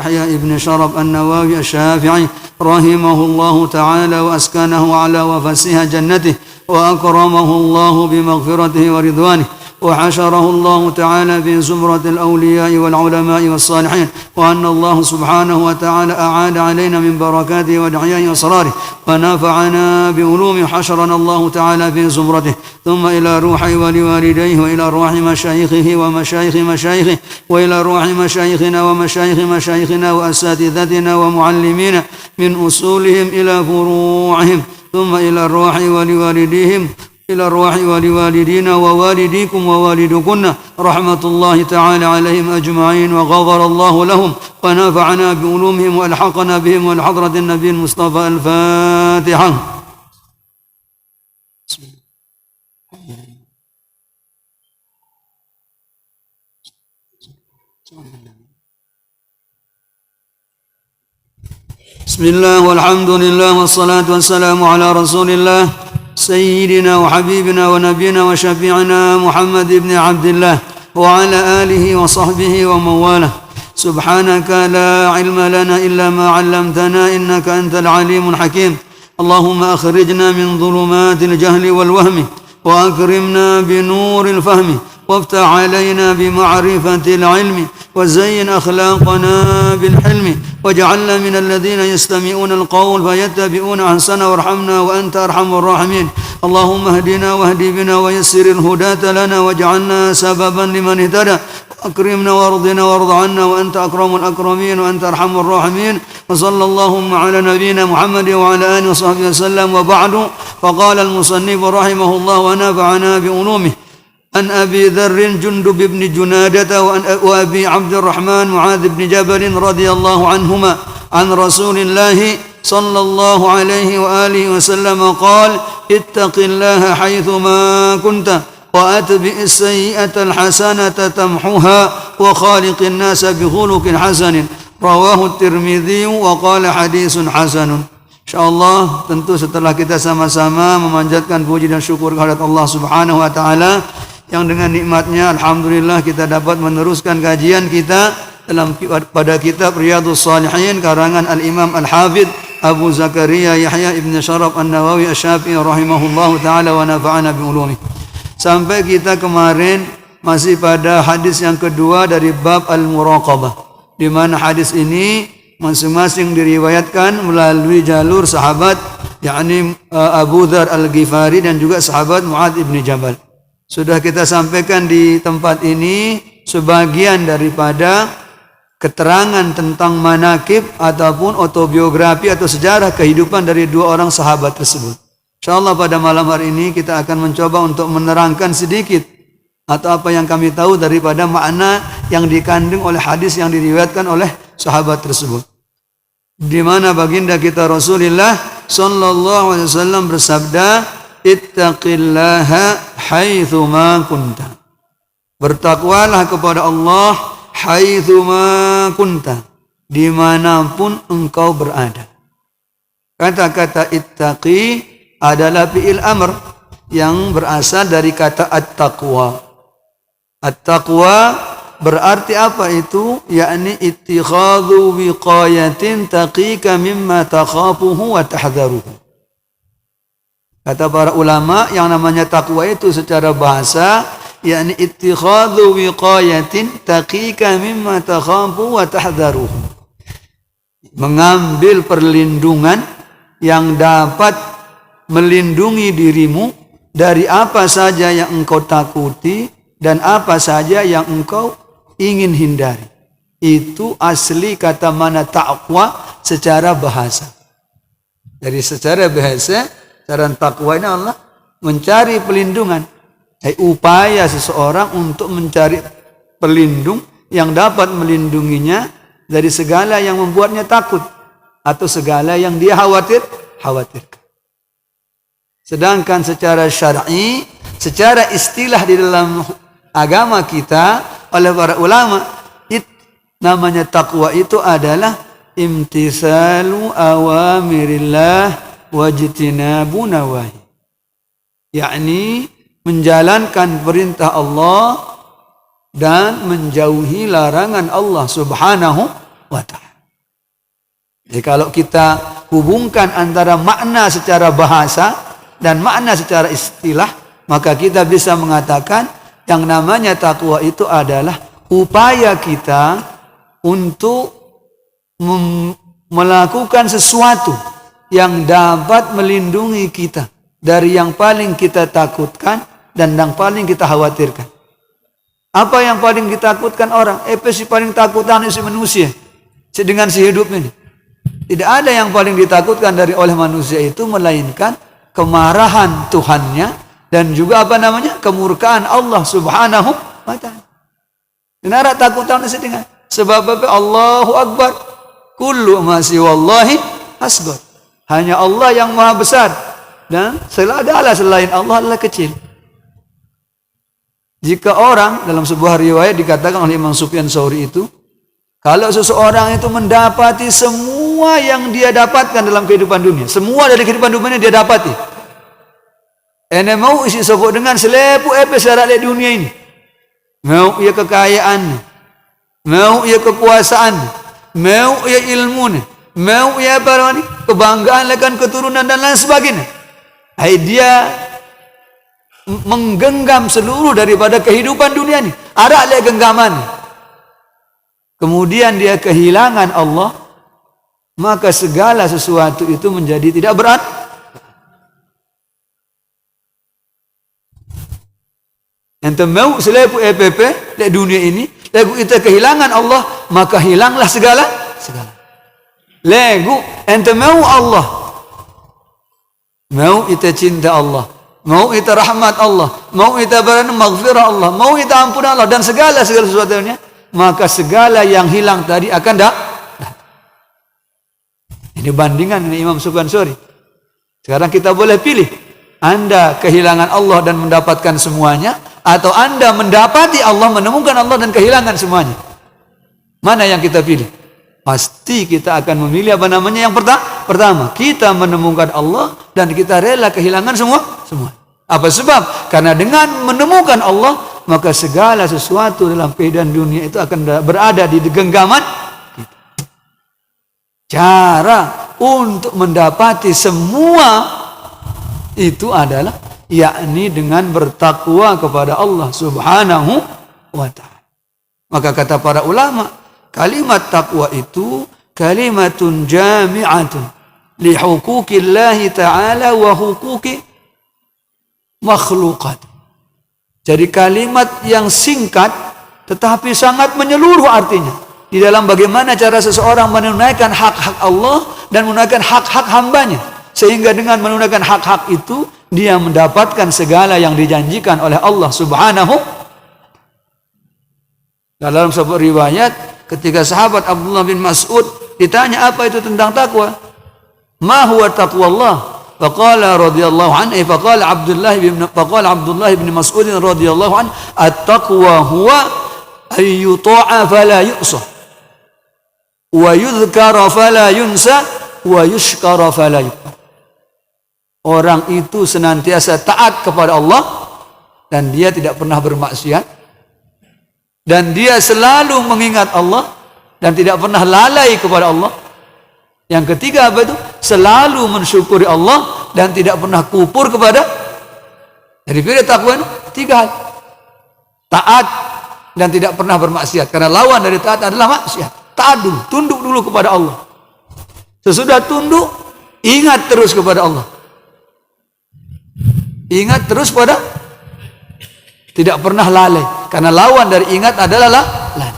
يحيى بن شرف النووي الشافعي رحمه الله تعالى وأسكنه على وفسح جنته وأكرمه الله بمغفرته ورضوانه وحشره الله تعالى في زمرة الأولياء والعلماء والصالحين وأن الله سبحانه وتعالى أعاد علينا من بركاته ودعيائه وأسراره ونفعنا بعلومه حشرنا الله تعالى في زمرته ثم إلى روحه ولوالديه وإلى أرواح مشايخه ومشايخ مشايخه وإلى أرواح مشايخنا ومشايخ مشايخنا وأساتذتنا ومعلمينا من أصولهم إلى فروعهم ثم إلى أرواح ولوالديهم إلى الروح ولوالدينا ووالديكم ووالدكن رحمة الله تعالى عليهم أجمعين وغفر الله لهم ونفعنا بعلومهم وألحقنا بهم والحضرة النبي المصطفى. الفاتحة. بسم الله والحمد لله والصلاة والسلام على رسول الله سيدنا وحبيبنا ونبينا وشفيعنا محمد بن عبد الله وعلى آله وصحبه ومن والاه. سبحانك لا علم لنا إلا ما علمتنا إنك أنت العليم الحكيم. اللهم أخرجنا من ظلمات الجهل والوهم وأكرمنا بنور الفهم وافتح علينا بمعرفة العلم وزين أخلاقنا بالحلم واجعلنا من الذين يستمعون القول فيتبعون أحسنه وارحمنا وأنت أرحم الراحمين. اللهم اهدنا واهد بنا ويسر الهداة لنا واجعلنا سببا لمن اهتدى وأكرمنا وارضنا وارض عنا وأنت أكرم الأكرمين وأنت أرحم الراحمين. وصلى اللهم على نبينا محمد وعلى آله وصحبه وسلم. وبعد فقال المصنف رحمه الله ونفعنا بعلومه عن أبي ذر جندب بن جنادة وأبي عبد الرحمن معاذ بن جبل رضي الله عنهما عن رسول الله صلى الله عليه وآله وسلم قال اتق الله حيثما كنت وأتبع السيئة الحسنة تمحها وخالق الناس بخلق حسن. رواه الترمذي وقال حديث حسن. InsyaAllah tentu setelah kita sama-sama memanjatkan puji dan syukur kehadirat Allah Subhanahu wa taala yang dengan nikmatnya alhamdulillah kita dapat meneruskan kajian kita pada kitab Riyadhus Shalihin karangan Al-Imam Al-Hafidh Abu Zakaria Yahya ibn Sharaf An-Nawawi Asy-Syafi'i rahimahullahu taala wa nafa'ana bi ulumi. Sampai kita kemarin masih pada hadis yang kedua dari bab al-muraqabah, di mana hadis ini masing-masing diriwayatkan melalui jalur sahabat yakni Abu Dzar Al-Ghifari dan juga sahabat Muadz ibn Jabal. Sudah kita sampaikan di tempat ini sebagian daripada keterangan tentang manaqib ataupun autobiografi atau sejarah kehidupan dari dua orang sahabat tersebut. InsyaAllah pada malam hari ini kita akan mencoba untuk menerangkan sedikit atau apa yang kami tahu daripada makna yang dikandung oleh hadis yang diriwayatkan oleh sahabat tersebut. Di mana baginda kita Rasulullah sallallahu alaihi wasallam bersabda, ittaqillaha haitsuma kunta. Bertakwalah kepada Allah haitsuma kunta, dimanapun engkau berada. Kata-kata ittaqi adalah fi'il amr yang berasal dari kata at-taqwa. At-taqwa berarti apa itu? Yakni ittikhadhu wiqayatin taqika mimma takhafuhu wa tahdharuhu. Kata para ulama yang namanya takwa itu secara bahasa yakni ittikhadhu wiqayatin taqika mimma takhafu wa tahdharuhu. Mengambil perlindungan yang dapat melindungi dirimu dari apa saja yang engkau takuti dan apa saja yang engkau ingin hindari. Itu asli kata mana taqwa secara bahasa. Dari secara bahasa, cara takwa ini Allah mencari pelindungan. Upaya seseorang untuk mencari pelindung yang dapat melindunginya dari segala yang membuatnya takut atau segala yang dia khawatirkan. Sedangkan secara syar'i, secara istilah di dalam agama kita oleh para ulama, namanya takwa itu adalah imtisalu awamirillah wajtinabu nawahi. Yakni menjalankan perintah Allah dan menjauhi larangan Allah Subhanahu wa ta'ala. Jadi kalau kita hubungkan antara makna secara bahasa dan makna secara istilah, maka kita bisa mengatakan yang namanya takwa itu adalah upaya kita untuk melakukan sesuatu yang dapat melindungi kita dari yang paling kita takutkan dan yang paling kita khawatirkan. Apa yang paling ditakutkan orang? Si paling takutan si manusia dengan si hidup ini. Tidak ada yang paling ditakutkan oleh manusia itu melainkan kemarahan Tuhannya dan juga kemurkaan Allah Subhanahu wa ta'ala. Kenapa takutan dengan sebab Allahu Akbar, kullu ma siwallahi asghar. Hanya Allah yang maha besar dan segala selain Allah adalah kecil. Jika orang dalam sebuah riwayat dikatakan oleh Imam Sufyan Tsauri itu, kalau seseorang itu mendapati semua yang dia dapatkan dalam kehidupan dunia, semua dari kehidupan dunia dia dapati. Ene mau isi sebut dengan selepu syarat di dunia ini. Mau ia kekayaan, mau ia kekuasaan, mau ia ilmu, mau ia kebanggaan lekan keturunan dan lain sebagainya. Dia menggenggam seluruh daripada kehidupan dunia ini. Arak genggaman. Kemudian dia kehilangan Allah, maka segala sesuatu itu menjadi tidak berat. Ente mau selepu di dunia ini, lagu kita kehilangan Allah, maka hilanglah segala. Lagu ente mau Allah, mau kita cinta Allah, mau kita rahmat Allah, mau kita maghfirah Allah, mau kita ampun Allah dan segala sesuatunya, maka segala yang hilang tadi akan Ini bandingan dengan Imam Sufyan Tsauri. Sekarang kita boleh pilih, Anda kehilangan Allah dan mendapatkan semuanya, atau Anda mendapati Allah, menemukan Allah dan kehilangan semuanya. Mana yang kita pilih? Pasti kita akan memilih yang pertama. Kita menemukan Allah dan kita rela kehilangan semua. Apa sebab? Karena dengan menemukan Allah, maka segala sesuatu dalam kehidupan dunia itu akan berada di genggaman kita. Cara untuk mendapati semua itu adalah yakni dengan bertakwa kepada Allah Subhanahu wa ta'ala. Maka kata para ulama, kalimat takwa itu kalimatun jami'atun li huquqillahi ta'ala wa huquqi makhluqat. Jadi kalimat yang singkat tetapi sangat menyeluruh artinya di dalam bagaimana cara seseorang menunaikan hak-hak Allah dan menunaikan hak-hak hambanya, sehingga dengan menunaikan hak-hak itu dia mendapatkan segala yang dijanjikan oleh Allah Subhanahu. Dalam sebuah riwayat, ketika sahabat Abdullah bin Mas'ud ditanya apa itu tentang takwa, ma huwa taqwallah? Faqala radhiyallahu anhu, faqala Abdullah bin Mas'ud radhiyallahu anhu, at-taqwa huwa ay yuta'a fala yu'sa wa yudhkara fala yunsa wa yushkara fala yukfar. Orang itu senantiasa taat kepada Allah dan dia tidak pernah bermaksiat, dan dia selalu mengingat Allah dan tidak pernah lalai kepada Allah. Yang ketiga apa itu? Selalu mensyukuri Allah dan tidak pernah kufur kepada. Jadi pilih takwa itu tiga hal: taat dan tidak pernah bermaksiat, karena lawan dari taat adalah maksiat. Taat dulu, tunduk dulu kepada Allah. Sesudah tunduk, ingat terus kepada Allah. Ingat terus pada, tidak pernah lalai, karena lawan dari ingat adalah lalai.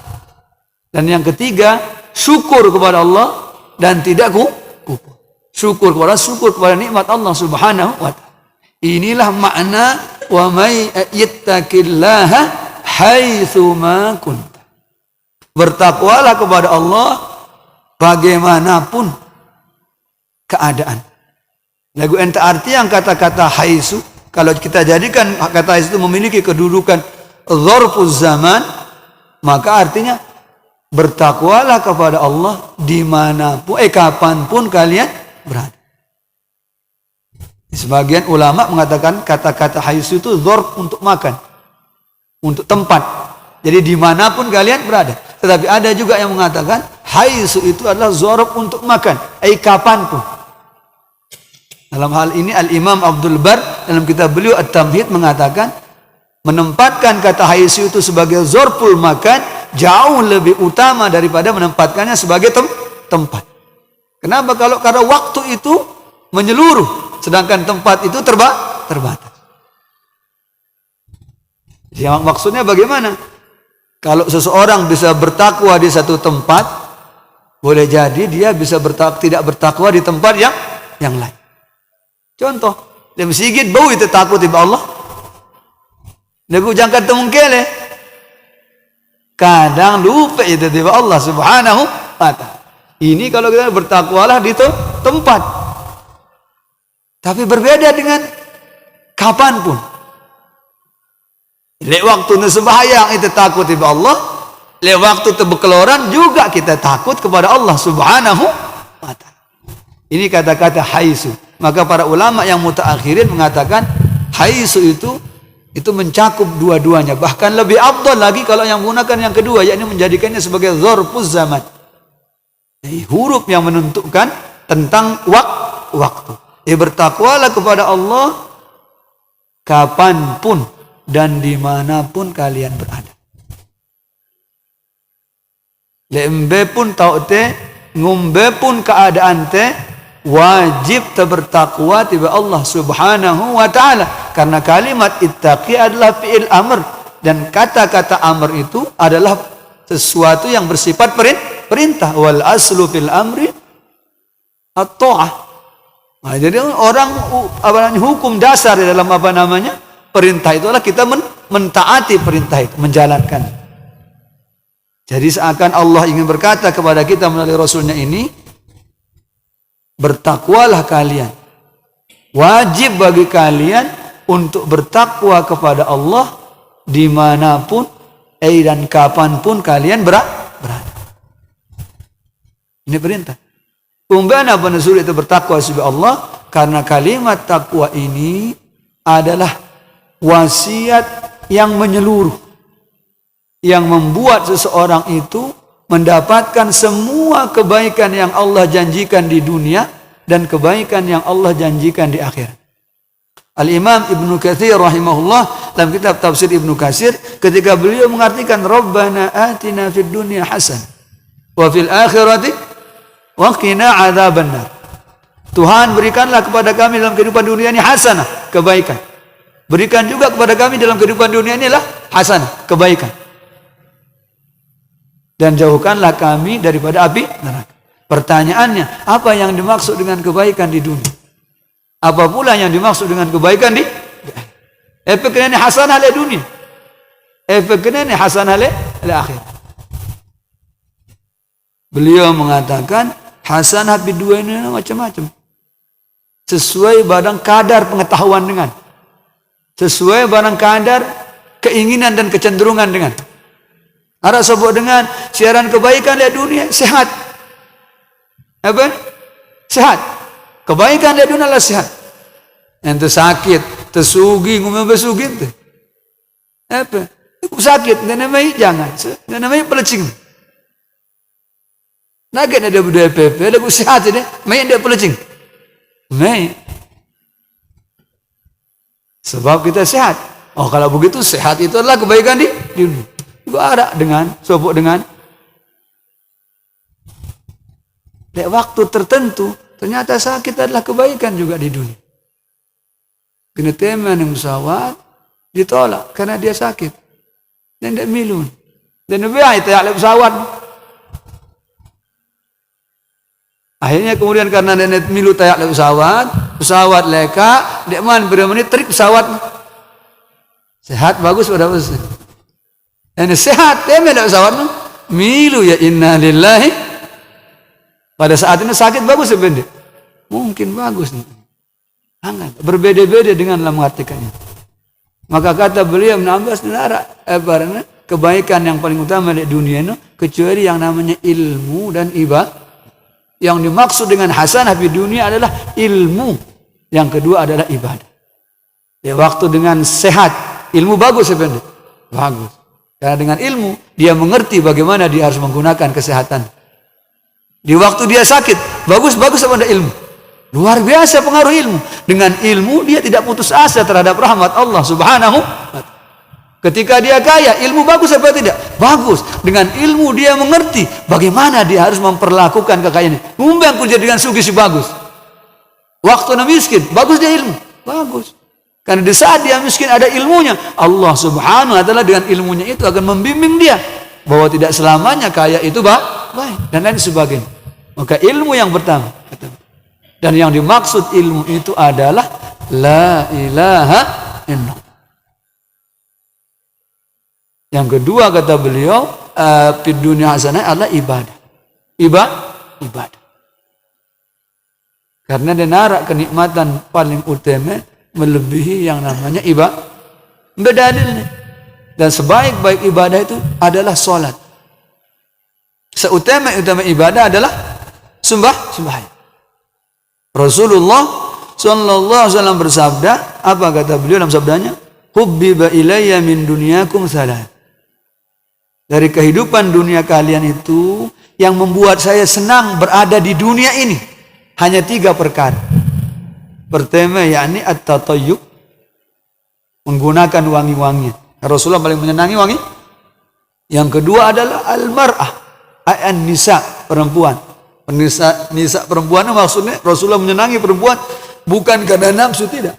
Dan yang ketiga, syukur kepada Allah dan tidak kufur. Syukur kepada nikmat Allah Subhanahu wa ta'ala. Inilah makna wa may yattaqillaha haitsu ma kunta. Bertakwalah kepada Allah bagaimanapun keadaan. Lagu ente arti yang kata-kata haitsu, kalau kita jadikan kata itu memiliki kedudukan dzarfuz zaman, maka artinya bertakwalah kepada Allah dimanapun, kapanpun kalian berada. Sebagian ulama mengatakan kata-kata haitsu itu dzarf untuk makan, untuk tempat. Jadi dimanapun kalian berada. Tetapi ada juga yang mengatakan Haitsu itu adalah dzarf untuk makan, kapanpun. Dalam hal ini Al-Imam Abdul Bar dalam kitab beliau At-Tamhid mengatakan menempatkan kata haitsu itu sebagai dzarful makan jauh lebih utama daripada menempatkannya sebagai tempat. Kenapa? Karena waktu itu menyeluruh, sedangkan tempat itu terbatas. Yang maksudnya bagaimana? Kalau seseorang bisa bertakwa di satu tempat, boleh jadi dia bisa tidak bertakwa di tempat yang lain. Contoh, dia masjid bau itu takut tiba Allah. Lagu jangka temungkele. Kadang lupa itu tiba Allah Subhanahu wa ta'ala. Ini kalau kita bertakwalah di tempat. Tapi berbeda dengan kapanpun. Lek waktu sembahyang itu takut kepada Allah, lek waktu berkeluaran juga kita takut kepada Allah Subhanahu wa ta'ala. Ini kata-kata haitsu. Maka para ulama yang mutaakhirin mengatakan haitsu itu mencakup dua-duanya. Bahkan lebih afdal lagi kalau yang menggunakan yang kedua, yakni menjadikannya sebagai dzarfuz zaman. Huruf yang menentukan tentang waktu. Bertakwalah kepada Allah kapanpun dan dimanapun kalian berada. Lembe pun tau te, ngumbe pun keadaan te, wajib bertakwa tiba Allah Subhanahu wa ta'ala. Karena kalimat ittaqi adalah fi'il amr, dan kata-kata amr itu adalah sesuatu yang bersifat perintah. Wal aslu fil amri at-ta'ah. Nah, jadi orang hukum dasar di dalam perintah itu adalah kita mentaati perintah itu, menjalankan. Jadi seakan Allah ingin berkata kepada kita melalui Rasulnya ini, bertakwalah kalian. Wajib bagi kalian untuk bertakwa kepada Allah dimanapun dan kapanpun kalian berada. Ini perintah. Umbana penuzul itu bertakwa kepada Allah, karena kalimat takwa ini adalah wasiat yang menyeluruh, yang membuat seseorang itu mendapatkan semua kebaikan yang Allah janjikan di dunia dan kebaikan yang Allah janjikan di akhirat. Al-Imam Ibnu Katsir rahimahullah dalam kitab tafsir Ibnu Katsir ketika beliau mengartikan Rabbana atina fid dunya hasan wa fil akhirati wa qina adzabannar. Tuhan, berikanlah kepada kami dalam kehidupan dunia ini hasanah, kebaikan. Berikan juga kepada kami dalam kehidupan dunia inilah hasanah, kebaikan. Dan jauhkanlah kami daripada api neraka. Pertanyaannya, apa yang dimaksud dengan kebaikan di dunia? Apa pula yang dimaksud dengan kebaikan di efeknya ini hasanah le dunia. Efeknya ini hasanah le akhirat. Beliau mengatakan hasanah di dunia ini macam-macam. Sesuai barang kadar pengetahuan dengan. Sesuai barang kadar keinginan dan kecenderungan dengan. Ada sebut dengan siaran kebaikan di dunia sehat. Apa? Sehat. Kebaikan di dunia adalah sehat. Yang sakit, tersugi, ngomong bersugi itu. Apa? Sakit, dan namanya jangan. Dan namanya pelecing. Nagak ada budaya PP, lagu sehat ini, main dia pelecing. Main. Sebab kita sehat. Oh, kalau begitu sehat itu adalah kebaikan di dunia. Juga ada dengan sebut dengan waktu tertentu ternyata sakit adalah kebaikan juga di dunia. Kena teman yang musawat ditolak karena dia sakit dan tidak milun. Dan lebih itu ya pesawat. Akhirnya kemudian karena dia milu tayak pesawat leka, dia man berapa menit trik pesawat. Sehat bagus pada bagus. Ini sehat, dia tidak pesawat milu ya inna lillahi. Pada saat ini sakit bagus sebenarnya. Mungkin bagus nih. Sangat berbeda-beda dengan dalam mengartikannya. Maka kata beliau menambah sebenarnya kebaikan yang paling utama di dunia ini kecuali yang namanya ilmu dan ibadah. Yang dimaksud dengan hasanah di dunia adalah ilmu. Yang kedua adalah ibadah. Ya, waktu dengan sehat, ilmu bagus sebenarnya. Bagus. Karena dengan ilmu, dia mengerti bagaimana dia harus menggunakan kesehatan. Di waktu dia sakit, bagus apa ada ilmu? Luar biasa pengaruh ilmu. Dengan ilmu dia tidak putus asa terhadap rahmat Allah Subhanahu wa ta'ala. Ketika dia kaya, ilmu bagus apa tidak? Bagus. Dengan ilmu dia mengerti bagaimana dia harus memperlakukan kekayaannya. Mumbang kerja dengan sugih bagus. Waktu dia miskin, bagus dia ilmu. Bagus. Karena di saat dia miskin ada ilmunya. Allah Subhanahu wa ta'ala dengan ilmunya itu akan membimbing dia bahwa tidak selamanya kaya itu baik dan lain sebagainya. Maka ilmu yang pertama. Dan yang dimaksud ilmu itu adalah la ilaha illallah. Yang kedua kata beliau, fid dunya hasanah adalah ibadah. Ibadah. Karena dia narak kenikmatan paling utama melebihi yang namanya ibadah. Berdalilnya. Dan sebaik-baik ibadah itu adalah salat. Seutama-utama ibadah adalah sembahyang. Rasulullah sallallahu alaihi wasallam bersabda, apa kata beliau dalam sabdanya? Hubbiba ilayya min dunyakum salat. Dari kehidupan dunia kalian itu yang membuat saya senang berada di dunia ini hanya 3 perkara. Pertama yakni at-tatayyub, menggunakan wangi-wangian. Rasulullah paling menyenangi wangi. Yang kedua adalah al-mar'ah, an-nisa, perempuan. Nisa perempuan maksudnya Rasulullah menyenangi perempuan bukan karena nafsu, tidak,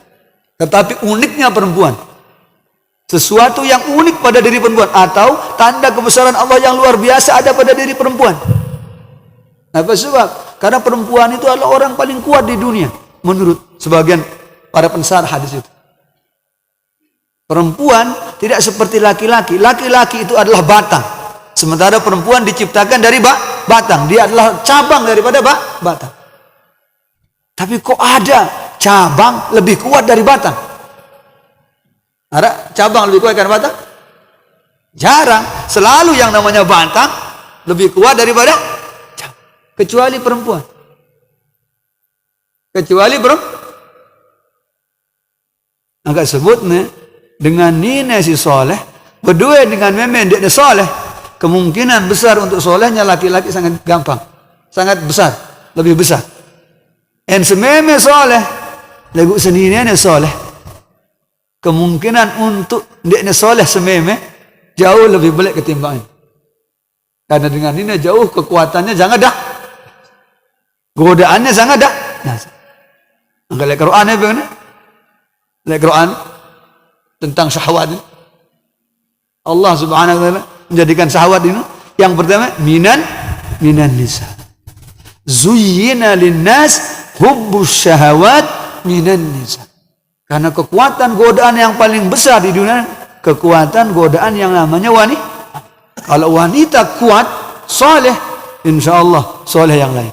tetapi uniknya perempuan. Sesuatu yang unik pada diri perempuan atau tanda kebesaran Allah yang luar biasa ada pada diri perempuan. Apa sebab? Karena perempuan itu adalah orang paling kuat di dunia menurut sebagian para pensar hadis itu. Perempuan tidak seperti laki-laki. Laki-laki itu adalah batang, sementara perempuan diciptakan dari batang. Dia adalah cabang daripada batang. Tapi kok ada cabang lebih kuat dari batang? Ada cabang lebih kuat dari batang? Jarang. Selalu yang namanya batang lebih kuat daripada cabang. Kecuali perempuan. Agak sebutnya dengan nina si soleh berdua dengan meme dia soleh, kemungkinan besar untuk solehnya laki-laki sangat gampang, sangat besar, lebih besar. En sememe soleh lagu senininya soleh, kemungkinan untuk dia soleh sememe jauh lebih belik ketimbang. Karena dengan ini jauh kekuatannya jangan dah, godaannya sangat dah. Angkat lihat Quran ya bagaimana? Lihat Quran tentang syahwat ini. Allah Subhanahu wa ta'ala menjadikan syahwat ini yang pertama minan nisa. Zuyyina linnas hubbus syahawat minan nisa. Karena kekuatan godaan yang paling besar di dunia, kekuatan godaan yang namanya wanita. Kalau wanita kuat, soleh, insyaallah soleh yang lain.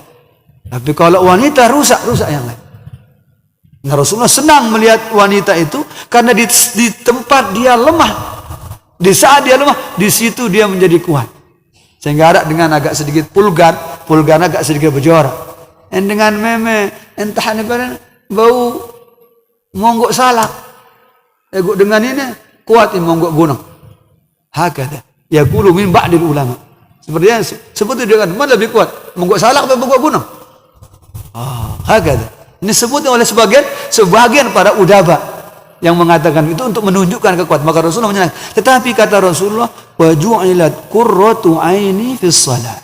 Tapi kalau wanita rusak yang lain. Nah, Rasulullah senang melihat wanita itu karena di tempat dia lemah, di saat dia lemah, di situ dia menjadi kuat. Sehingga ada dengan agak sedikit vulgar agak sedikit berjorak. Dan dengan meme entah apa bau monggok salak. Dengan ini kuat monggok gunung. Hakada yaqulu min ba'dil ulama. Seperti dia kan mana lebih kuat, monggok salak atau monggok gunung? Hakada. Ini disebut oleh sebagian para udaba yang mengatakan itu untuk menunjukkan kekuatan. Maka Rasulullah menyatakan, tetapi kata Rasulullah, wa ju'ilat qurratu aini fis shalah.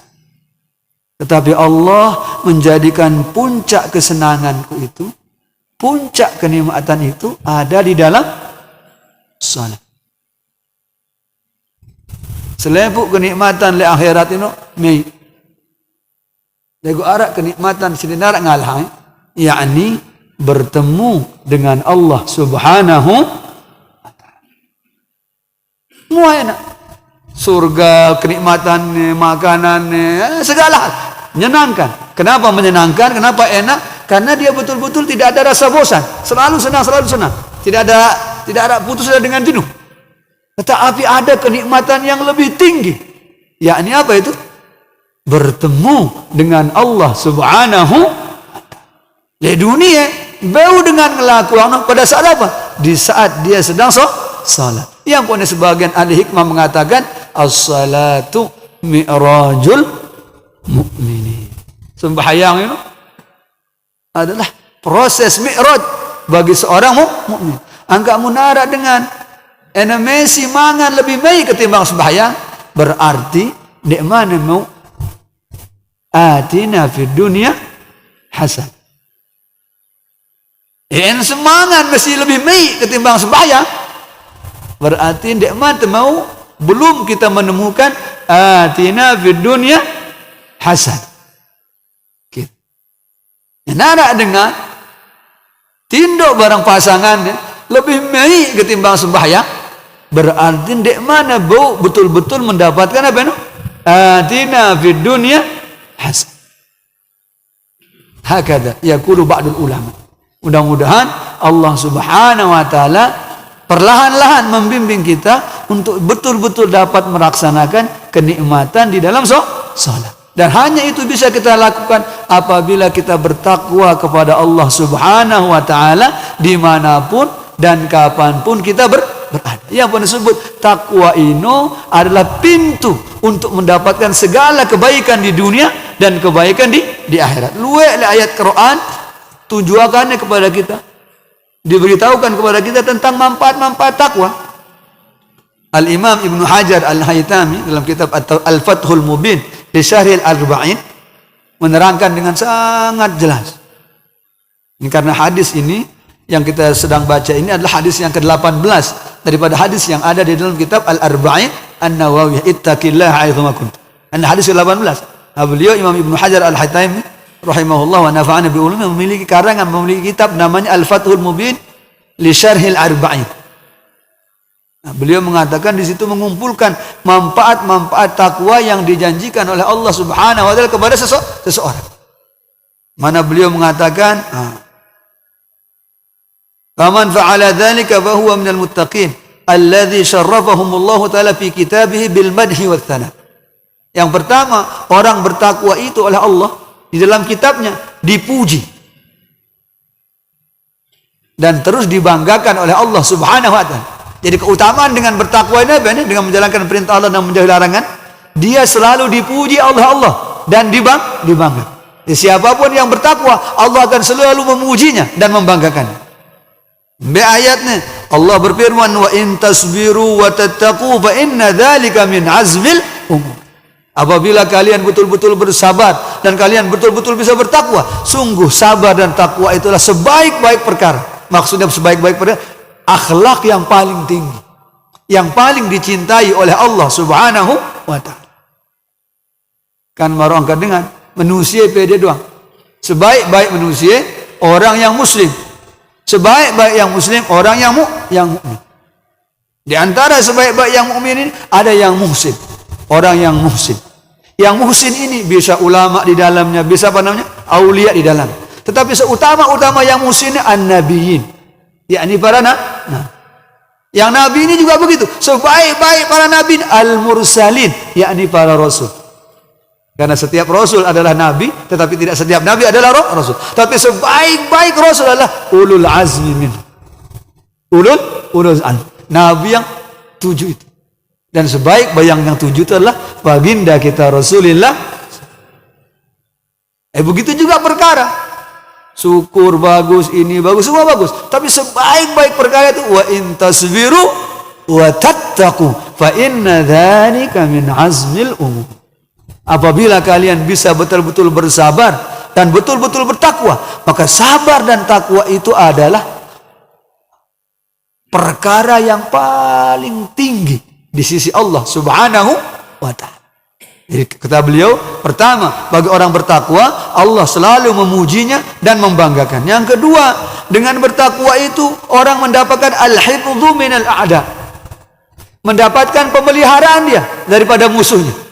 Tetapi Allah menjadikan puncak kesenanganku itu, puncak kenikmatan itu ada di dalam salat. Selepuk kenikmatan le akhirat ini mai. Lego arak kenikmatan sini narak ngalah. Yakni bertemu dengan Allah Subhanahu wa ta'ala. Semua enak. Surga, kenikmatannya, makanannya, segala hal menyenangkan. Kenapa menyenangkan? Kenapa enak? Karena dia betul-betul tidak ada rasa bosan. Selalu senang. Tidak ada putus dengan jenuh. Tetapi ada kenikmatan yang lebih tinggi. Yakni apa itu? Bertemu dengan Allah Subhanahu wa ta'ala. Di dunia bau dengan ngelakuan pada saat apa? Di saat dia sedang salat. Yang punya sebagian ahli hikmah mengatakan as-salatu mi'rajul mu'minin. Sembahyang itu adalah proses mi'raj bagi seorang mukmin. Angka munara dengan Messi mangan lebih baik ketimbang sembahyang, berarti di mana mau atina fid dunya hasan. Semangat mesti lebih baik ketimbang sembahyang, berarti di mana mau belum kita menemukan atina fid dunya hasan. Gitu. Nara dengan tinduk barang pasangan lebih baik ketimbang sembahyang, berarti dek mana bau betul-betul mendapatkan apa itu? Atina fid dunya hasan. Hakada yaqulu ba'dul ulama. Mudah-mudahan Allah Subhanahu wa taala perlahan-lahan membimbing kita untuk betul-betul dapat melaksanakan kenikmatan di dalam salat. Dan hanya itu bisa kita lakukan apabila kita bertakwa kepada Allah Subhanahu wa taala dimanapun dan kapanpun kita berada. Yang pun disebut takwa ini adalah pintu untuk mendapatkan segala kebaikan di dunia dan kebaikan di akhirat. Luwek ayat Quran tujuannya kepada kita, diberitahukan kepada kita tentang manfaat-manfaat takwa. Al-Imam Ibnu Hajar Al-Haytami dalam kitab Al-Fathul Mubin di Syarh Al-Arba'in menerangkan dengan sangat jelas. Ini karena hadis ini yang kita sedang baca ini adalah hadis yang ke-18 daripada hadis yang ada di dalam kitab Al-Arba'in An-Nawawiyah, ittaqillaha haitsu ma kuntum. Hadis ke-18. Beliau Imam Ibnu Hajar Al-Haytami rahimahullah wa nafa'ana bi ulumi memiliki karangan, memiliki kitab namanya Al-Fathul Mubin li Syarh Al-Arba'in. Beliau mengatakan di situ mengumpulkan manfaat-manfaat takwa yang dijanjikan oleh Allah Subhanahu wa taala kepada seseorang. Mana beliau mengatakan, "Faman fa'ala dzalika fa huwa minal muttaqin alladzi syarrafahumullah taala fi kitabih bil madhi wath thana." Yang pertama, orang bertakwa itu oleh Allah di dalam kitabnya dipuji dan terus dibanggakan oleh Allah Subhanahu wa taala. Jadi keutamaan dengan bertakwa ini apa? Dengan menjalankan perintah Allah dan menjauhi larangan, dia selalu dipuji Allah dan dibanggakan. Siapapun yang bertakwa, Allah akan selalu memujinya dan membanggakannya. Di ayatnya Allah berfirman, wa in tasbiru wa tattaqu fa inna dzalika min azmil umur. Apabila kalian betul-betul bersabar dan kalian betul-betul bisa bertakwa, sungguh sabar dan takwa itulah sebaik-baik perkara. Maksudnya sebaik-baik perkara, akhlak yang paling tinggi, yang paling dicintai oleh Allah Subhanahu wa ta'ala. Kan baru angkat dengan manusia pede doang. Sebaik-baik manusia orang yang muslim. Sebaik-baik yang muslim orang yang mukmin. Di antara sebaik-baik yang mukmin ini ada yang muhsin, orang yang muhsin. Yang muhsin ini bisa ulama di dalamnya, bisa apa namanya? Aulia di dalam. Tetapi seutama-utama yang muhsin an-nabiyyin, yakni para yang nabi ini juga begitu. Sebaik-baik para nabi al-mursalin, yakni para rasul. Karena setiap rasul adalah nabi, tetapi tidak setiap nabi adalah rasul. Tapi sebaik-baik rasul adalah ulul azmi min. Ulul azmi. Nabi yang 7 itu. Dan sebaik-baik yang 7 itu adalah baginda kita Rasulullah. Begitu juga perkara. Syukur bagus, ini bagus, semua bagus. Tapi sebaik-baik perkara itu wa in tasbiru wa tattaqu fa inna dzalika min azmil umur. Apabila kalian bisa betul-betul bersabar dan betul-betul bertakwa, maka sabar dan takwa itu adalah perkara yang paling tinggi di sisi Allah Subhanahu wa ta'ala. Jadi kata beliau, pertama, bagi orang bertakwa Allah selalu memujinya dan membanggakan. Yang kedua, dengan bertakwa itu orang mendapatkan al-hifdzu minal a'da, mendapatkan pemeliharaan dia daripada musuhnya.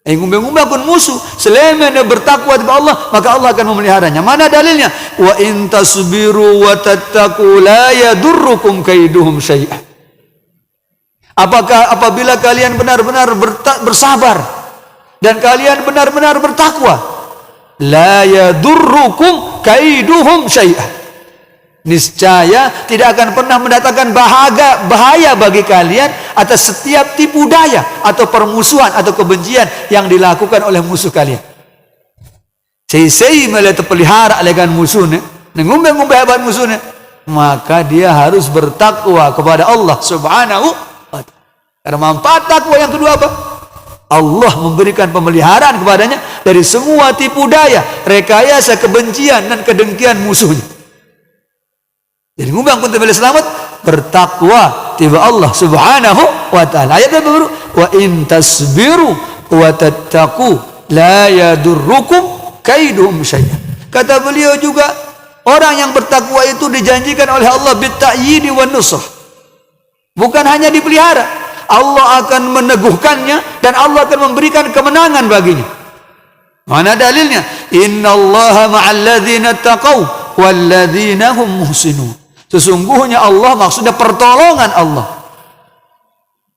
Ngumbe-ngumbe akun musuh, selama dia bertakwa kepada Allah, maka Allah akan memeliharanya. Mana dalilnya? Wa in tasbiru wa tattaqu la yadurrukum kaiduhum syai'an. Apabila kalian benar-benar bersabar dan kalian benar-benar bertakwa, la yadurrukum kaiduhum syai'an, niscaya tidak akan pernah mendatangkan bahaya bagi kalian atas setiap tipu daya atau permusuhan atau kebencian yang dilakukan oleh musuh kalian. sei mele terpelihara dengan musuhnya, ngumbe-ngumbe hebat musuhnya, maka dia harus bertakwa kepada Allah Subhanahu wa ta'ala. Karena manfaat takwa yang kedua apa? Allah memberikan pemeliharaan kepadanya dari semua tipu daya, rekayasa, kebencian dan kedengkian musuhnya. Jadi ngubang pun boleh selamat, bertakwa tiba Allah Subhanahu wa ta'ala. Ayat yang baru, wa in tasbiru wa tattaqu la yadurrukum kaiduhum syai'an. Kata beliau juga, orang yang bertakwa itu dijanjikan oleh Allah bitta'yidi wan nusrah. Bukan hanya dipelihara, Allah akan meneguhkannya dan Allah akan memberikan kemenangan baginya. Mana dalilnya? Innallaha ma'al ladzina taqaw wal ladzina hum muhsinun. Sesungguhnya Allah, maksudnya pertolongan Allah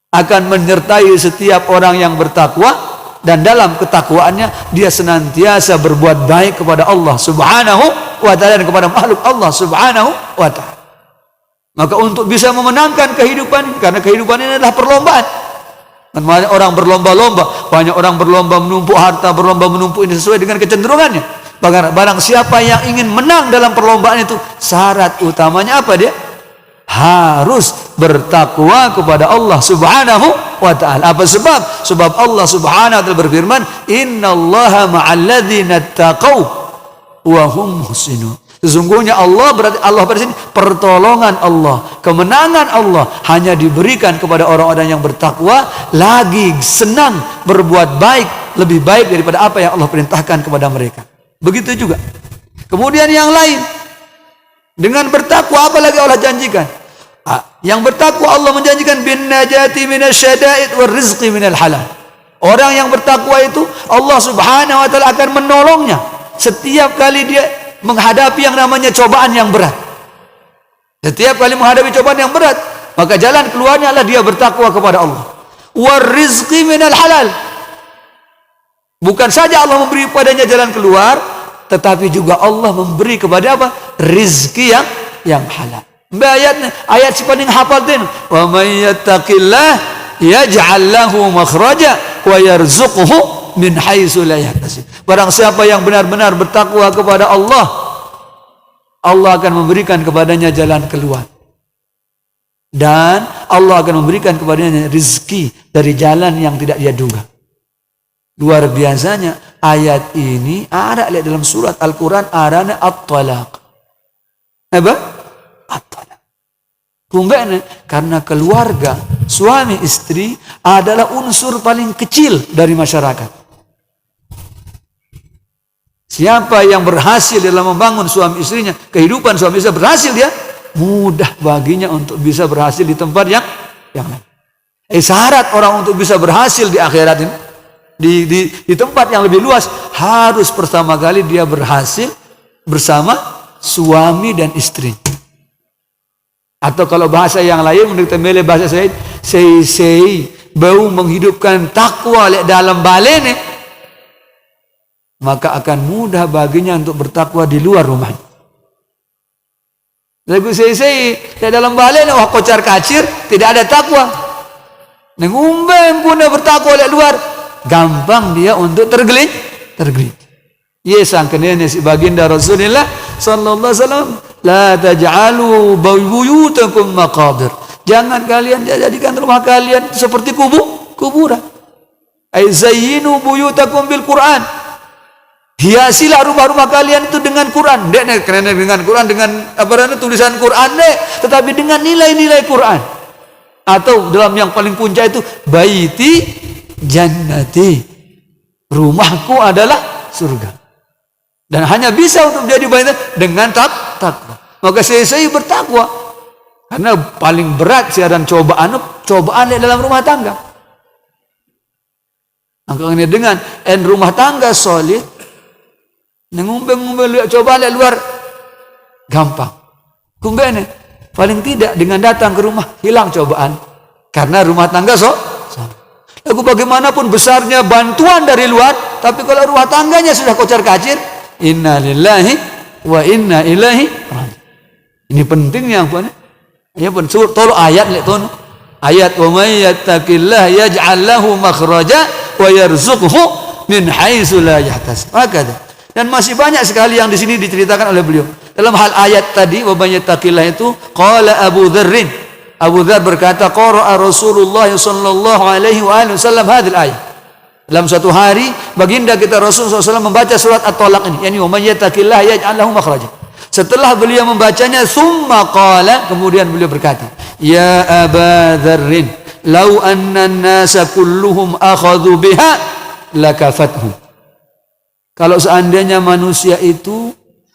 akan menyertai setiap orang yang bertakwa, dan dalam ketakwaannya dia senantiasa berbuat baik kepada Allah Subhanahu wa ta'ala dan kepada makhluk Allah Subhanahu wa ta'ala. Maka untuk bisa memenangkan kehidupan, karena kehidupan ini adalah perlombaan. Banyak orang berlomba-lomba, banyak orang berlomba menumpuk harta, berlomba menumpuk ini sesuai dengan kecenderungannya. Barang siapa yang ingin menang dalam perlombaan itu, syarat utamanya apa dia? Harus bertakwa kepada Allah Subhanahu wa ta'ala. Apa sebab? Sebab Allah Subhanahu wa ta'ala berfirman, innallaha ma'al ladzina taqaw wa hum muhsinun. Sesungguhnya Allah berarti sini pertolongan Allah, kemenangan Allah hanya diberikan kepada orang-orang yang bertakwa, lagi senang berbuat baik, lebih baik daripada apa yang Allah perintahkan kepada mereka. Begitu juga. Kemudian yang lain, dengan bertakwa apalagi Allah janjikan? Yang bertakwa Allah menjanjikan bin najati minasyada'id war rizqi minal halal. Orang yang bertakwa itu Allah Subhanahu wa ta'ala akan menolongnya setiap kali dia menghadapi yang namanya cobaan yang berat. Setiap kali menghadapi cobaan yang berat, maka jalan keluarnya adalah dia bertakwa kepada Allah. War rizqi minal halal. Bukan saja Allah memberi padanya jalan keluar, tetapi juga Allah memberi kepada apa? Rizki yang halal. Ayat si paling hafal tin, wa may yattaqillah yaj'al lahu makhraja wa yarzuqhu min haitsu la yahtasib. Barang siapa yang benar-benar bertakwa kepada Allah, Allah akan memberikan kepadanya jalan keluar, dan Allah akan memberikan kepadanya rezeki dari jalan yang tidak dia duga. Luar biasanya ayat ini ada lihat dalam surat Al-Quran, arana at-talaq. Apa? At-talaq. Kumbene, karena keluarga suami istri adalah unsur paling kecil dari masyarakat. Siapa yang berhasil dalam membangun suami istrinya, kehidupan suami istri berhasil, dia mudah baginya untuk bisa berhasil di tempat yang lain. Syarat orang untuk bisa berhasil di akhirat ini, di tempat yang lebih luas, harus pertama kali dia berhasil bersama suami dan istri. Atau kalau bahasa yang lain, menurut temele bahasa saya, sei bau menghidupkan takwa dalam balene, maka akan mudah baginya untuk bertakwa di luar rumah. Lagu sei dalam balene, wah kocar kacir, tidak ada takwa. Nengumbeng pun bertakwa di luar, gampang dia untuk tergelincir. Yes, angkennya si baginda Rasulullah sallallahu alaihi wasallam, la taj'alu buyutakum maqabir. Jangan kalian jadikan rumah kalian seperti kuburan. Ai zayyinu buyutakum bil Quran. Hiasilah rumah-rumah kalian itu dengan Quran. Dek keren dengan Quran, dengan tulisan Quran dek, tetapi dengan nilai-nilai Quran. Atau dalam yang paling puncak itu baiti jannati. Rumahku adalah surga. Dan hanya bisa untuk menjadi baik dengan takwa. Maka saya bertakwa. Karena paling berat siaran cobaan dalam rumah tangga. Makanya dengan rumah tangga solid, ngumbe lihat cobaan lihat luar, gampang. Kumbene paling tidak dengan datang ke rumah hilang cobaan. Karena rumah tangga lalu bagaimanapun besarnya bantuan dari luar, tapi kalau rumah tangganya sudah kocar kacir, inna lillahi wa inna ilaihi raji'un. Ini pentingnya apa nih? Ya pun tolong ayat lihat tuh. Ayat wa may yattaqillah yaj'al lahu makhraja wa yarzuqhu min haitsu la yahtasib. Maka Dan masih banyak sekali yang di sini diceritakan oleh beliau. Dalam hal ayat tadi, wa may yattaqillah itu, qala Abu Dzarrin. Abu Dzar berkata, qara'a Rasulullah sallallahu alaihi wasallam hadhil ayat. Dalam suatu hari, baginda kita Rasulullah SAW membaca surat At-Talaq ini, yakni wa may yattaqillah yaj'al lahu makhraja. Setelah beliau membacanya, summa qala, kemudian beliau berkata, ya Aba Dzarrin, law anna an-nasa kulluhum akhadhu biha lakafathum. Kalau seandainya manusia itu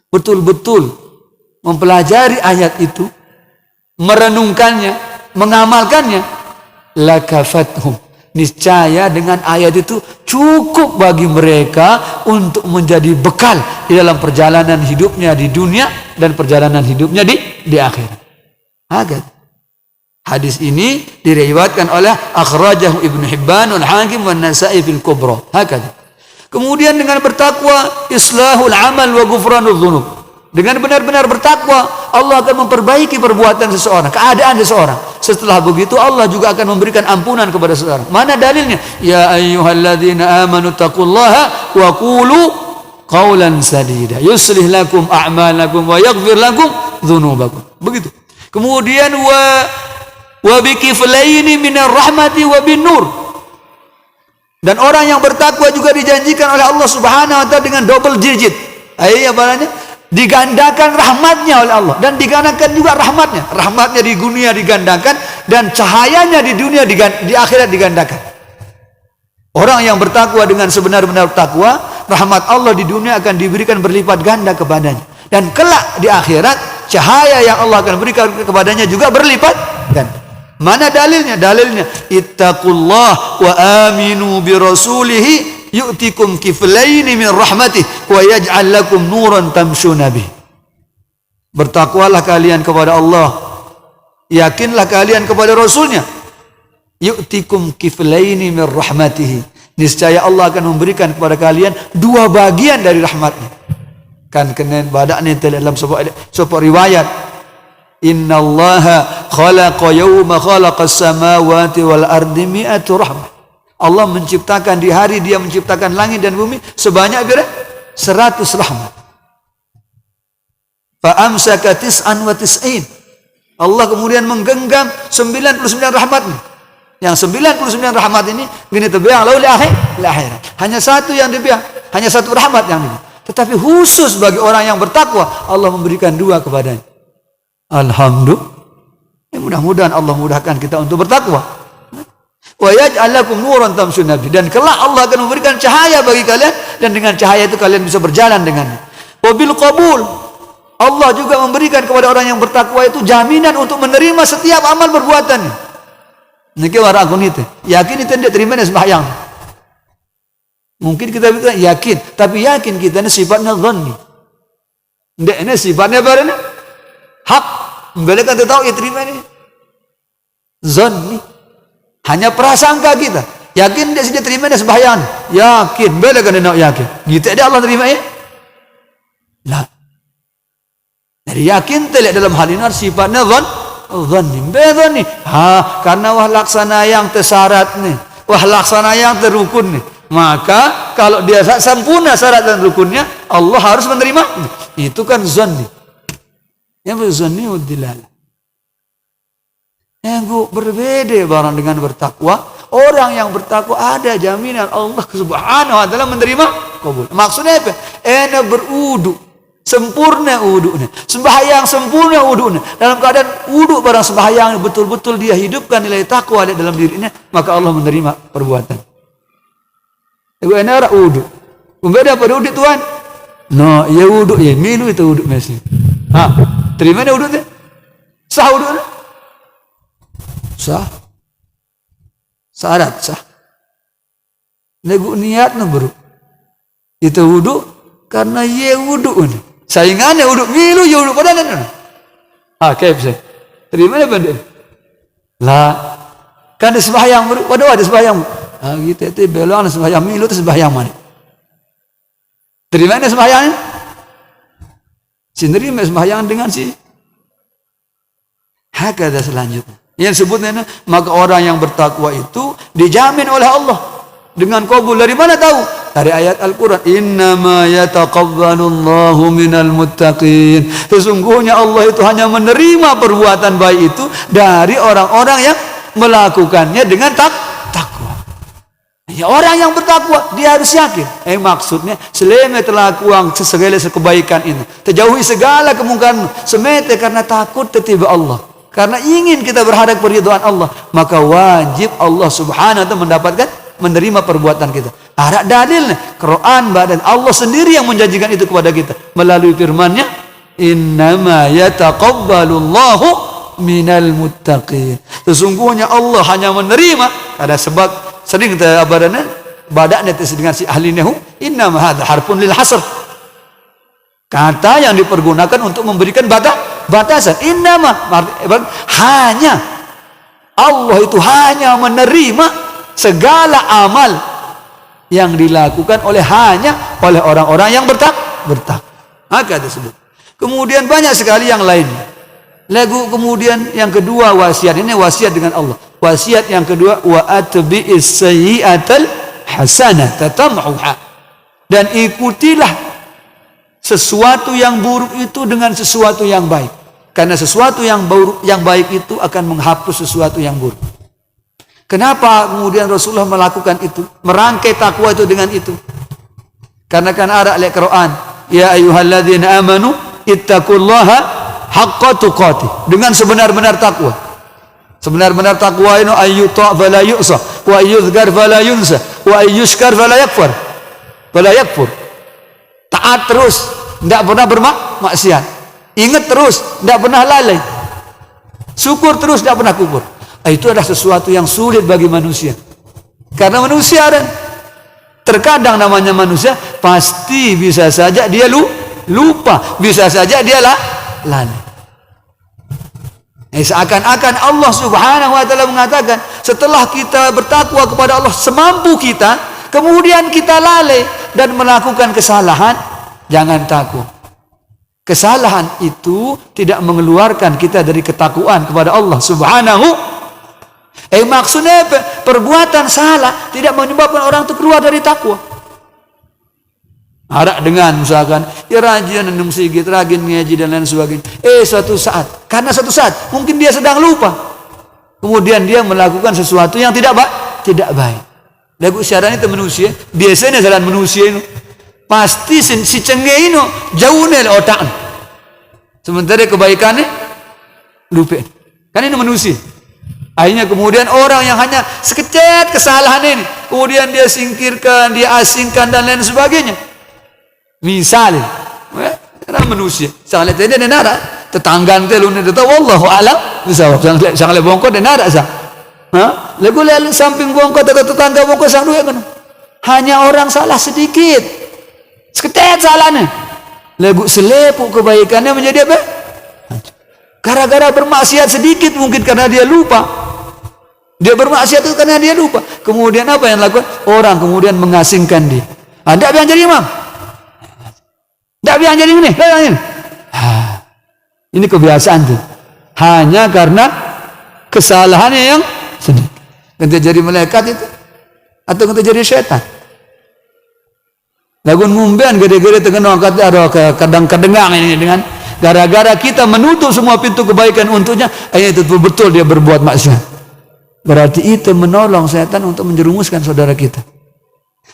betul-betul mempelajari ayat itu, merenungkannya, mengamalkannya, lakafathum, niscaya dengan ayat itu cukup bagi mereka untuk menjadi bekal di dalam perjalanan hidupnya di dunia dan perjalanan hidupnya di akhirat. Agak. Hadis ini diriwayatkan oleh akhrajahu Ibnu Hibban wal Hakim wan Nasa'i fil Kubra. Hakadha. Kemudian dengan bertakwa, islahul amal wa ghufranudz dzunub. Dengan benar-benar bertakwa, Allah akan memperbaiki perbuatan seseorang, keadaan seseorang. Setelah begitu, Allah juga akan memberikan ampunan kepada seseorang. Mana dalilnya? Ya ayyuhalladzina amanu taqullaha wa qulu qawlan sadida yuslih lakum a'malakum wa yaghfir lakum dzunubakum. Begitu. Kemudian wa bikiflaini minar rahmati wa bin nur. Dan orang yang bertakwa juga dijanjikan oleh Allah Subhanahu wa taala dengan double digit. Apa namanya? Digandakan rahmatnya oleh Allah dan digandakan juga rahmatnya. Rahmatnya di dunia digandakan dan cahayanya di dunia di akhirat digandakan. Orang yang bertakwa dengan sebenar-benar takwa, rahmat Allah di dunia akan diberikan berlipat ganda kepadanya. Dan kelak di akhirat, cahaya yang Allah akan berikan kepadanya juga berlipat ganda. Mana dalilnya? Dalilnya ittaqullah wa aminu bi rasulihi yu'tikum kiflaini min rahmatih wa yaj'al lakum nuran tamshuna bih. Bertakwalah kalian kepada Allah, yakinlah kalian kepada Rasulnya. Yu'tikum kiflaini min rahmatih, niscaya Allah akan memberikan kepada kalian 2 bagian dari rahmatnya. Kan kenen badak ni dalam sebuah riwayat, innallaha khalaqa yawma khalaqas samawati wal ardi mi'atu rahmah. Allah menciptakan di hari dia menciptakan langit dan bumi sebanyak berapa? 100 rahmat. Fa amsaka tis'an wa tis'in. Allah kemudian menggenggam 99 rahmatnya. Yang 99 rahmat ini gini terbiang lalu li akhirat. Hanya satu yang dibiang, hanya satu rahmat yang ini. Tetapi khusus bagi orang yang bertakwa, Allah memberikan 2 kepadanya. Alhamdulillah. Mudah-mudahan Allah mudahkan kita untuk bertakwa. Wa yaj'al lakum nuran tamshuna bih, dan kelak Allah akan memberikan cahaya bagi kalian dan dengan cahaya itu kalian bisa berjalan dengannya. Wa bil qabul, Allah juga memberikan kepada orang yang bertakwa itu jaminan untuk menerima setiap amal perbuatannya. Niki wara aku nite, yakin itu tidak terima sembahyang. Mungkin kita bilang yakin, tapi yakin kita ini sifatnya dhanni. Ndak ini sifatnya barana hak. Mereka tidak tahu ya terima ini zanni, hanya prasangka kita. Yakin dia sudah terima dia sembahyang, yakin bela kan nak yakin gitu ada Allah terima ya lah. Dari yakin telah dalam hal ini sifatnya zanni bedani karena wah laksana yang tersyarat nih, wah laksana yang terukun nih, maka kalau dia sempurna syarat dan rukunnya Allah harus menerima. Itu kan zanni. Yang berzanni udilal. Yang berbeda barang dengan bertakwa. Orang yang bertakwa ada jaminan Allah Subhanahu wa taala menerima kabul. Maksudnya apa? Ena berudu sempurna wudunya. Sembahyang sempurna wudunya. Dalam keadaan wudu barang sembahyang betul-betul dia hidupkan nilai takwa dalam dirinya, maka Allah menerima perbuatan. Ibu ena ora wudu. Umbeda pada wudu Tuhan. No, ya wudu ya milu itu wudu mesti. Terima ni wuduk dia? Sah wuduk dia? Sah. Syarat sah. Nego niat nak baru. Itu wuduk karena ye wuduk ni. Saingannya wuduk milu ye wuduk pada mana? Kaif saya. Terima ni benda. Lah, kan ada sembahyang baru. Waduh ada sembahyang. Kita itu belakang sembahyang milu tu sembahyang mana? Terima ni sembahyang. Sendiri sembahyang dengan si hakada selanjutnya. Yang sebutnya maka orang yang bertakwa itu dijamin oleh Allah dengan qabul. Dari mana tahu? Dari ayat Al-Quran. Innama yataqabbalullahu minal muttaqin. Sesungguhnya Allah itu hanya menerima perbuatan baik itu dari orang-orang yang melakukannya dengan takwa. Ya, orang yang bertakwa dia harus yakin. Maksudnya selama terlakukan segala kebaikan ini, terjauhi segala kemungkaran, semete karena takut tertiba Allah, karena ingin kita berharap keridhaan Allah, maka wajib Allah Subhanahu wa taala mendapatkan menerima perbuatan kita. Ada dalilnya Quran, dan Allah sendiri yang menjanjikan itu kepada kita melalui firman-Nya, innama yataqabbalullahu minal muttaqin. Sesungguhnya Allah hanya menerima, ada sebab sering kita abadana badaknya dengan si ahli nahu, innama hadza harfun lil hasr, kata yang dipergunakan untuk memberikan batasan. Innama hanya, Allah itu hanya menerima segala amal yang dilakukan oleh orang-orang yang bertakwa. Maka disebut. Kemudian banyak sekali yang lainnya. Kemudian yang kedua wasiat, ini wasiat dengan Allah. Wasiat yang kedua, wa atbi'is sayyi'atal hasanata tamhuha. Dan ikutilah sesuatu yang buruk itu dengan sesuatu yang baik. Karena sesuatu yang buruk, yang baik itu akan menghapus sesuatu yang buruk. Kenapa kemudian Rasulullah melakukan itu? Merangkai takwa itu dengan itu. Karena kan ada ayat Quran, ya ayyuhalladzina amanu ittaqullaha haqqa tuqatih, dengan sebenar-benar takwa. Sebenar-benar takwa itu ayyuta fala yu'sa wa ayyuzkar fala yunsa wa ayyushkar fala yakfur. Taat terus, tidak pernah bermaksiat. Ingat terus, tidak pernah lalai. Syukur terus, tidak pernah kufur. Itu adalah sesuatu yang sulit bagi manusia. Karena manusia terkadang namanya manusia, pasti bisa saja dia lupa, bisa saja dia lalai. Seakan-akan Allah Subhanahu wa taala mengatakan, setelah kita bertakwa kepada Allah semampu kita, kemudian kita lalai dan melakukan kesalahan, jangan takut. Kesalahan itu tidak mengeluarkan kita dari ketakwaan kepada Allah Subhanahu. Maksudnya perbuatan salah tidak menyebabkan orang itu keluar dari takwa. Ada dengan misalkan ya rajin minum sigit, rajin ngaji dan lain sebagainya. Suatu saat, karena suatu saat mungkin dia sedang lupa, kemudian dia melakukan sesuatu yang tidak baik. Lagu syarat itu manusia, biasanya jalan manusia itu pasti si cengeng itu jauh dari otak. Sementara kebaikannya lupa. Kan ini manusia. Akhirnya kemudian orang yang hanya sekecet kesalahan ini, kemudian dia singkirkan, dia asingkan dan lain sebagainya. Misalnya, karena manusia, sangat tidak ada tetangga itu lu tidak tahu, wallahu alam. Misal, sangat bongkot tidak ada sah. Lagu lalu samping bongkot atau tetangga bongkot sang dua kan? Hanya orang salah sedikit, seketet salahnya. Lagu selepuk kebaikannya menjadi apa? Gara-gara bermaksiat sedikit mungkin karena dia lupa. Dia bermaksiat itu karena dia lupa. Kemudian apa yang lakukan? Orang kemudian mengasingkan dia. Tidak yang jadi imam. Tidak yang jadi ini. Ini kebiasaan tuh. Hanya karena kesalahannya yang sedikit. Kita jadi malaikat itu, atau kita jadi setan. Lagun mumbean gede-gede terkenal kata kadang-kadengang ini dengan gara-gara kita menutup semua pintu kebaikan untuknya, itu betul dia berbuat maksiat. Berarti itu menolong setan untuk menjerumuskan saudara kita.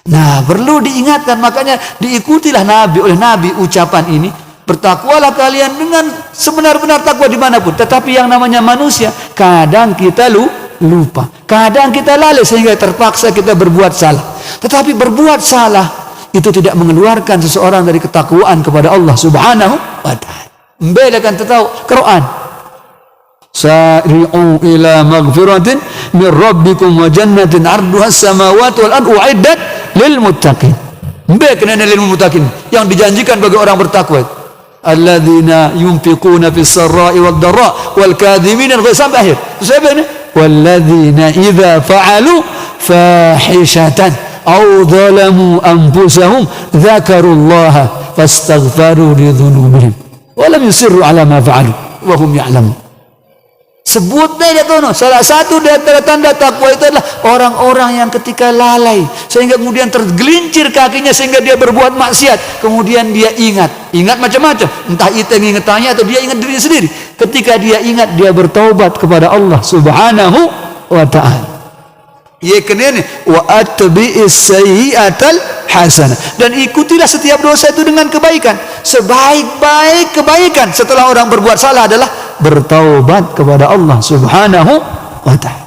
Nah, perlu diingatkan, makanya diikutilah oleh Nabi ucapan ini, bertakwalah kalian dengan sebenar-benar takwa dimanapun. Tetapi yang namanya manusia, kadang kita lupa, kadang kita lalai sehingga terpaksa kita berbuat salah. Tetapi berbuat salah itu tidak mengeluarkan seseorang dari ketakwaan kepada Allah Subhanahu wa ta'ala. Membedakan tahu Quran, sari'u ila maghfiratin min rabbikum wa jannatin 'arduha as-samawati wal ardu u'iddat lil muttaqin. Membedakan lil muttaqin yang dijanjikan bagi orang bertakwa. Alladzina yunfiquna fis sarai wad dharra wal kadhimina al-ghaiza sampai akhir. Siapa ini? Walladzina idza fa'alu fahishatan aw zalamu anfusahum dzakarullaha fastaghfaru li dhunubihim wa lam yusirru ala ma fa'alu wa hum ya'lamun. Sebutnya dia kono. Salah satu dari tanda takwa itu adalah orang-orang yang ketika lalai sehingga kemudian tergelincir kakinya sehingga dia berbuat maksiat, kemudian dia ingat macam-macam, entah itu yang ingatannya atau dia ingat diri sendiri. Ketika dia ingat, dia bertaubat kepada Allah Subhanahu wa ta'ala. Ya kenene wa atbi'is sayyi'atal hasanah, dan ikutilah setiap dosa itu dengan kebaikan. Sebaik-baik kebaikan setelah orang berbuat salah adalah bertaubat kepada Allah Subhanahu wa ta'ala.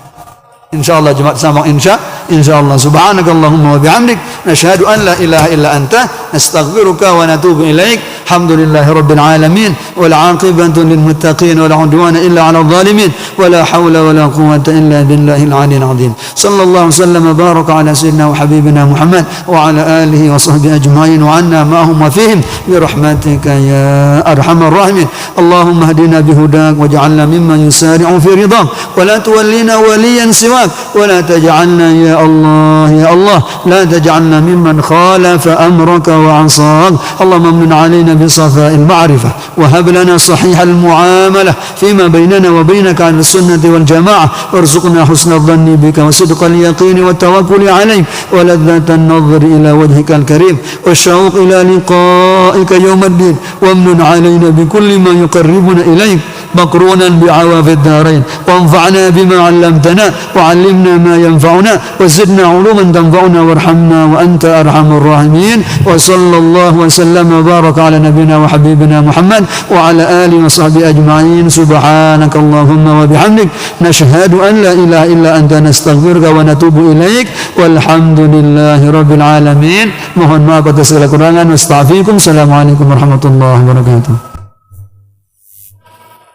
Insyaallah jemaat sama insyaallah subhanakallahumma wa bihamdik nashhadu an la ilaha illa anta nastaghfiruka wa natubu ilaik. Alhamdulillahi rabbil alamin wal 'aqibatu lil muttaqin wa la 'udwana illa 'alal zalimin wa la hawla wa la quwwata illa billahil 'aliyyil 'azim. Sallallahu wasallam baraka ala sayyidina wa habibina Muhammad wa ala alihi wa sahbihi ajma'in wa anna ma'ahum wa fihim bi rahmatika ya arhamar rahimin. Allahumma hdina bihudak waj'alna mimman yusari'u fi ridak wa la tuwallina waliyan siwak wa la taj'alna ya Allah la taj'alna mimman khalafa amraka wa 'asak. Allahumma amnin 'alaina بصفاء المعرفة وهب لنا صحيح المعاملة فيما بيننا وبينك على السنة والجماعة وارزقنا حسن الظن بك وصدق اليقين والتوكل عليك ولذة النظر إلى وجهك الكريم والشوق إلى لقائك يوم الدين وامن علينا بكل ما يقربنا إليك مقرونا بعواف الدارين وانفعنا بما علمتنا وعلمنا ما ينفعنا وزدنا علوما تنفعنا وارحمنا وأنت أرحم الراحمين. وصلى الله وسلم وبارك على نبينا وحبيبنا محمد وعلى آله وصحبه أجمعين. سبحانك اللهم وبحمدك نشهد أن لا إله إلا أنت نستغفرك ونتوب إليك والحمد لله رب العالمين. Mohon maaf atas segala kekurangan. Wastaghfirukum. Assalamualaikum warahmatullahi wabarakatuh.